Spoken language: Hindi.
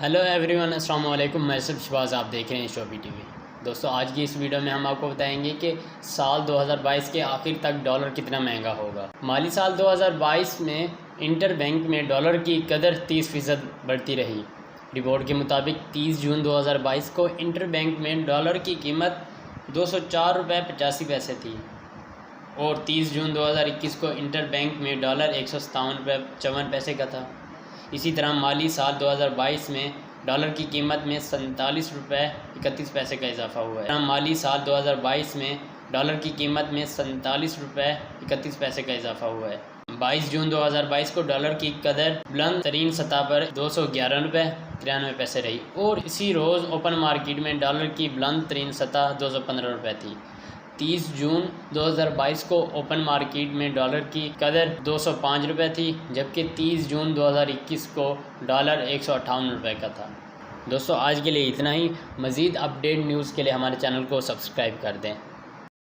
हेलो एवरीवन, अस्सलाम वालेकुम। मैं सिर्फ शबाज, आप देख रहे हैं शोबी टीवी। दोस्तों, आज की इस वीडियो में हम आपको बताएंगे कि साल 2022 के आखिर तक डॉलर कितना महंगा होगा। माली साल 2022 में इंटर बैंक में डॉलर की कदर 30% बढ़ती रही। रिपोर्ट के मुताबिक 30 जून 2022 को इंटर बैंक में डॉलर की कीमत 204 रुपये 85 पैसे थी और 30 जून 2021 को इंटर बैंक में डॉलर 157 रुपये 54 पैसे का था। इसी तरह माली साल 2022 में डॉलर की कीमत में 47 रुपये 31 पैसे का इजाफा हुआ है। माली साल 2022 में डॉलर की कीमत में 47 रुपये 31 पैसे का इजाफा हुआ है। 22 जून 2022 को डॉलर की कदर बुलंद तरीन सतह पर 211 रुपये 93 पैसे रही और इसी रोज़ ओपन मार्केट में डॉलर की बुलंद तरीन सतह 215 रुपये थी। 30 जून 2022 को ओपन मार्केट में डॉलर की कदर 205 रुपये थी, जबकि 30 जून 2021 को डॉलर 158 रुपये का था। दोस्तों, आज के लिए इतना ही। मज़ीद अपडेट न्यूज़ के लिए हमारे चैनल को सब्सक्राइब कर दें।